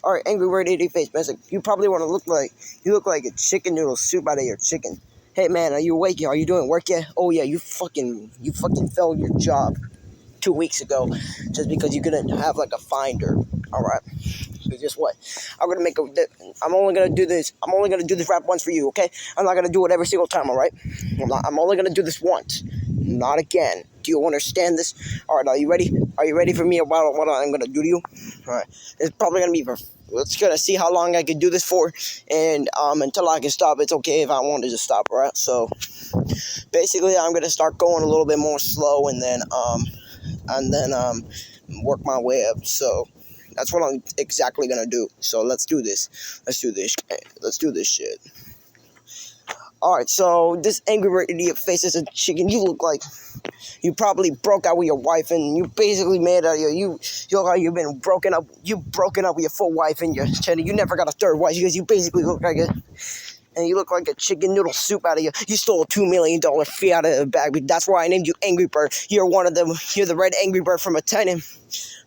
All right, Angry Bird 80 face message. You probably want to look like a chicken noodle soup out of your chicken. Hey man, are you awake? Are you doing work yet? Oh yeah, you fucking failed your job 2 weeks ago, just because you couldn't have like a finder. All right. But guess what? I'm only gonna do this. I'm only gonna do this rap once for you, okay? I'm not gonna do it every single time, all right? I'm only gonna do this once, not again. Do you understand this? All right, are you ready? Are you ready for me about what I'm gonna do to you? All right, it's probably gonna be for. Let's gonna see how long I can do this for, and until I can stop. It's okay if I want to just stop, all right? So basically, I'm gonna start going a little bit more slow, and then work my way up. So that's what I'm exactly gonna do. So let's do this. Let's do this shit. Alright, so this Angry Bird idiot faces a chicken. You look like you probably broke out with your wife, and you basically made a you look like you've been broken up. You've broken up with your full wife and your chicken. You never got a third wife because you basically look like a. And you look like a chicken noodle soup out of you. You stole a $2 million fee out of the bag. That's why I named you Angry Bird. You're one of them. You're the red Angry Bird from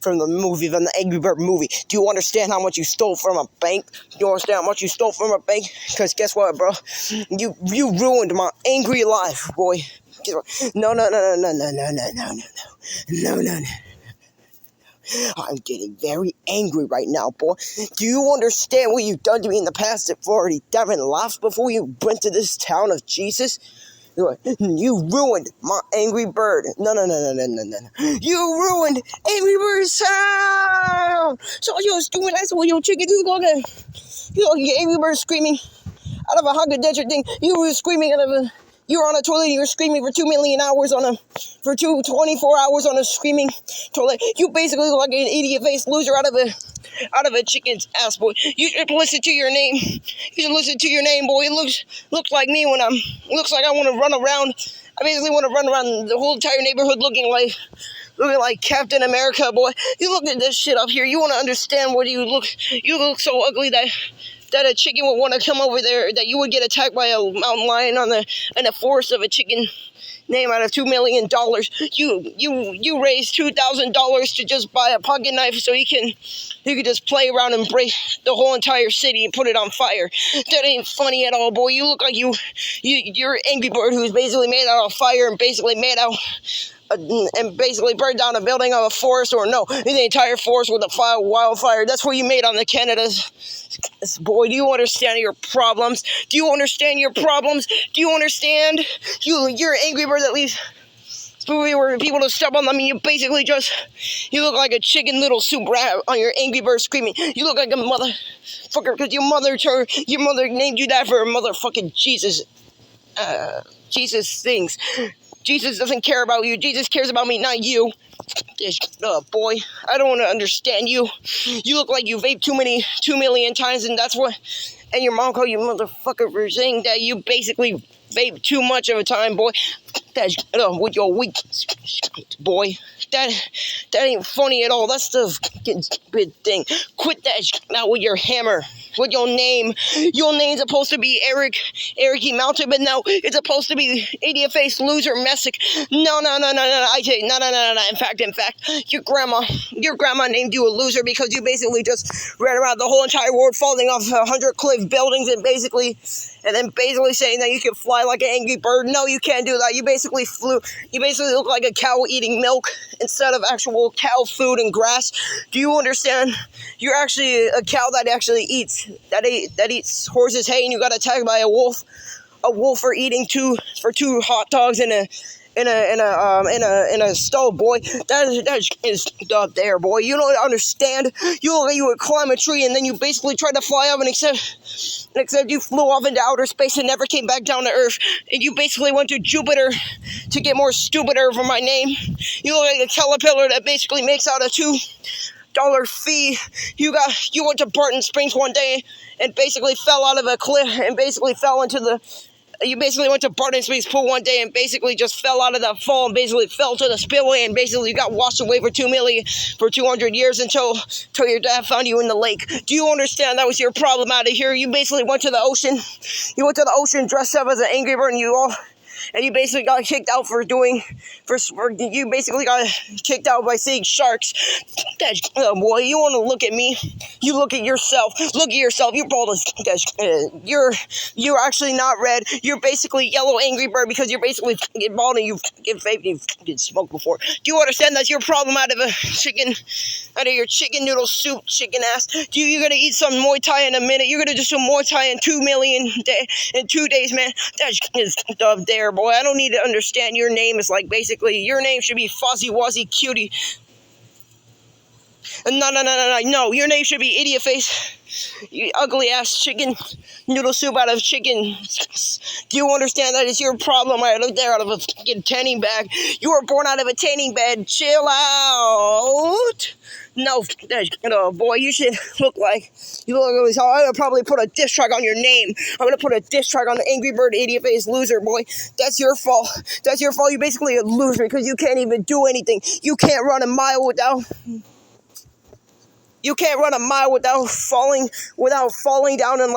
from the Angry Bird movie. Do you understand how much you stole from a bank? Do you understand how much you stole from a bank? Because guess what, bro? You ruined my angry life, boy. No. I'm getting very angry right now, boy. Do you understand what you've done to me in the past at 47 laughs before you went to this town of Jesus? You ruined my Angry Bird. No. You ruined Angry Bird's sound. So you was doing that with your chicken. You look like an Angry Bird screaming out of a Haagen-Dazs thing. You were screaming out of a. You were on a toilet and you were screaming for 2 million hours for 24 hours on a screaming toilet. You basically look like an idiot-faced loser out of a chicken's ass, boy. You should listen to your name. You should listen to your name, boy. It looks like me when looks like I want to run around. I basically want to run around the whole entire neighborhood looking like Captain America, boy. You look at this shit up here. You want to understand what you look so ugly that a chicken would want to come over there, that you would get attacked by a mountain lion in the forest of a chicken name out of $2 million. You raised $2,000 to just buy a pocket knife so you can just play around and break the whole entire city and put it on fire. That ain't funny at all, boy. You look like you're Angry Bird who's basically made out of fire and basically burned down a building of a forest, or no, the entire forest with a wildfire. That's what you made on the Canada's. Boy, do you understand your problems? Do you understand your problems? Do you understand? You're Angry Bird that leaves people to step on them. I mean, you look like a chicken little soup rat on your Angry Bird screaming. You look like a motherfucker because your mother named you that for a motherfucking Jesus things. Jesus doesn't care about you. Jesus cares about me, not you. Boy, I don't want to understand you. You look like you vaped 2 million times, and and your mom called you motherfucker for saying that you basically vape too much of a time, boy. That's with your weak, boy. That ain't funny at all. That's the stupid thing. Quit that now with your hammer. With your name. Your name's supposed to be Eric E. Mountain, but no, it's supposed to be idiot-faced loser Messick. No. I tell you, no. In fact, your grandma named you a loser because you basically just ran around the whole entire world falling off 100-cliff buildings and then basically saying that you can fly like an Angry Bird. No, you can't do that. You basically look like a cow eating milk instead of actual cow food and grass. Do you understand? You're actually a cow that actually eats horses' hay, and you got attacked by a wolf for eating two hot dogs in a stove, boy. That is up there, boy. You don't understand. You would climb a tree and then you basically tried to fly up, and except you flew off into outer space and never came back down to Earth. And you basically went to Jupiter to get more stupider for my name. You look like a caterpillar that basically makes out a $2 fee. You went to Barton Springs one day and basically fell out of a cliff and basically fell into the. You basically went to Barton Springs pool one day and basically just fell out of the fall and basically fell to the spillway and basically you got washed away for 200 years until your dad found you in the lake. Do you understand? That was your problem out of here. You basically went to the ocean. You went to the ocean dressed up as an Angry Bird, and you basically got kicked out you basically got kicked out by seeing sharks. Boy, you want to look at me? You look at yourself. Look at yourself. You're bald as you're actually not red. You're basically yellow Angry Bird because you're basically bald and you've vaped and you've smoked before. Do you understand that's your problem out of your chicken noodle soup, chicken ass? You're gonna eat some Muay Thai in a minute. You're gonna do some Muay Thai in 2 million in 2 days, man. That is up there, boy. I don't need to understand. Your name is like basically your name should be Fuzzy Wuzzy Cutie. No. Your name should be Idiot Face. You ugly ass chicken noodle soup out of chicken. Do you understand that is your problem right up there out of a fucking tanning bag? You were born out of a tanning bed. Chill out. No, boy, you should look like you look like I'm gonna probably put a diss track on your name. I'm gonna put a diss track on the Angry Bird Idiot Face loser, boy. That's your fault. That's your fault. You're basically a loser because you can't even do anything. You can't run a mile without. You can't run a mile without falling down and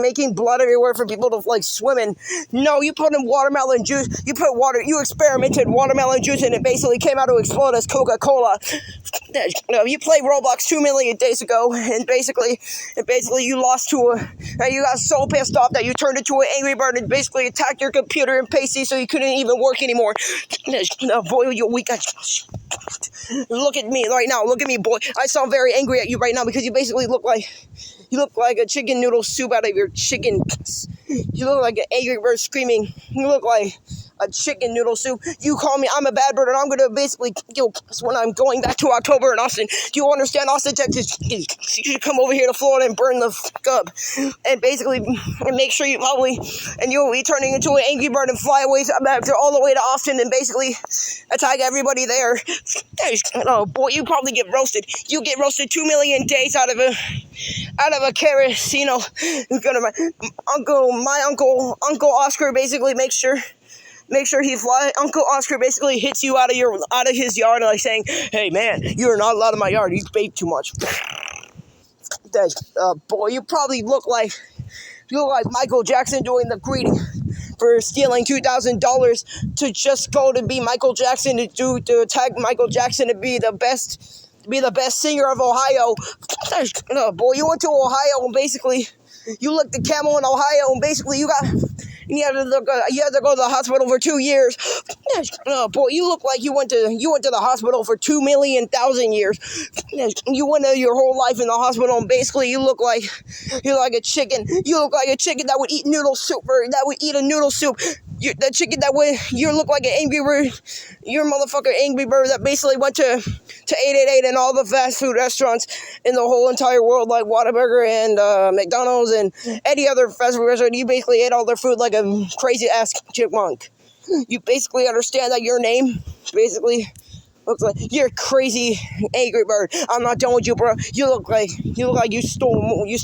making blood everywhere for people to like swim in. No, you put in watermelon juice. You experimented watermelon juice and it basically came out to explode as Coca-Cola. You played Roblox 2 million days ago and basically you lost and you got so pissed off that you turned into an Angry Bird and basically attacked your computer and PC so you couldn't even work anymore. Boy, you weak. Look at me right now. Look at me, boy. I sound very angry at you right now because you basically look like a chicken noodle soup out of your chicken. You look like an Angry Bird screaming. You look like a chicken noodle soup. You call me, I'm a bad bird, and I'm gonna basically when I'm going back to October in Austin. Do you understand, Austin, Texas? You should come over here to Florida and burn the fuck up, and basically make sure you'll be turning into an Angry Bird and fly away all the way to Austin and basically attack everybody there. Oh boy, you probably get roasted. You get roasted 2 million days out of a carrot. You know, my uncle Oscar basically make sure he fly. Uncle Oscar basically hits you out of his yard, like saying, "Hey man, you're not allowed in my yard. You vape too much." Boy, you probably look like Michael Jackson doing the greeting for stealing $2,000 to just go to be Michael Jackson to attack Michael Jackson to be the best singer of Ohio. Boy, you went to Ohio and basically you licked the camel in Ohio and basically you had to go to the hospital for 2 years. Boy, you look like you went to the hospital for 2,000,000 years. You went your whole life in the hospital and basically you're like a chicken. You look like a chicken that would eat noodle soup a noodle soup. You look like an Angry Bird. You're a motherfucker Angry Bird that basically went to 888 and all the fast food restaurants in the whole entire world, like Whataburger and McDonald's and any other fast food restaurant. You basically ate all their food like a crazy ass chipmunk. You basically understand that your name basically looks like you're a crazy Angry Bird. I'm not done with you, bro. You look like you stole Muay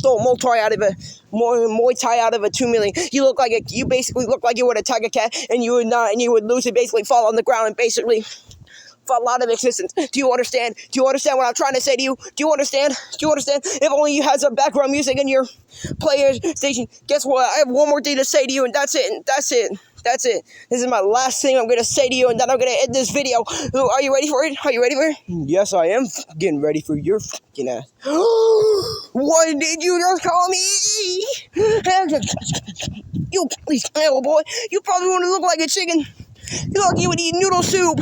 Thai out of a 2 million. You basically look like you would attack a cat and you would lose and basically fall on the ground and basically fall out of existence. Do you understand? Do you understand what I'm trying to say to you? Do you understand? If only you had some background music in your player station. Guess what? I have one more thing to say to you, and that's it. This is my last thing I'm going to say to you, and then I'm going to end this video. Are you ready for it? Yes, I am getting ready for your fucking ass. What did you just call me? You please, oh boy. You probably want to look like a chicken. You look like you would eat noodle soup.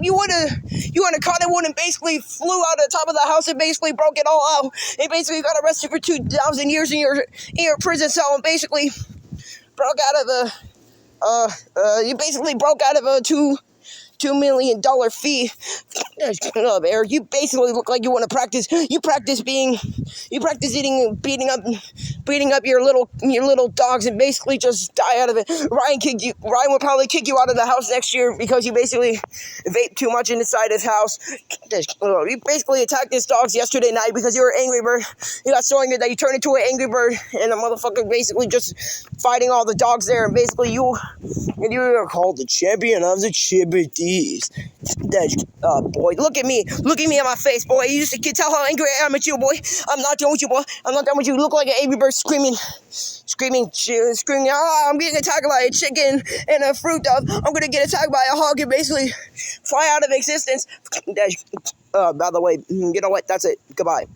You would have caught it one and basically flew out of the top of the house and basically broke it all out. And basically got arrested for 2,000 years in your prison cell and basically broke out of a $2 million fee. Eric, you basically look like you want to practice. You practice beating up your little dogs and basically just die out of it. Ryan would probably kick you out of the house next year because you basically vape too much inside his house. You basically attacked his dogs yesterday night because you were an Angry Bird. You got so angry that you turned into an Angry Bird and the motherfucker basically just fighting all the dogs there and basically you were called the champion of the Chibbities. Boy, look at me in my face, boy. You can tell how angry I am at you, boy. I'm not done with you, boy. You look like an Angry Bird screaming. I'm getting attacked by a chicken and a fruit dove. I'm gonna get attacked by a hog and basically fly out of existence. By the way, you know what? That's it. Goodbye.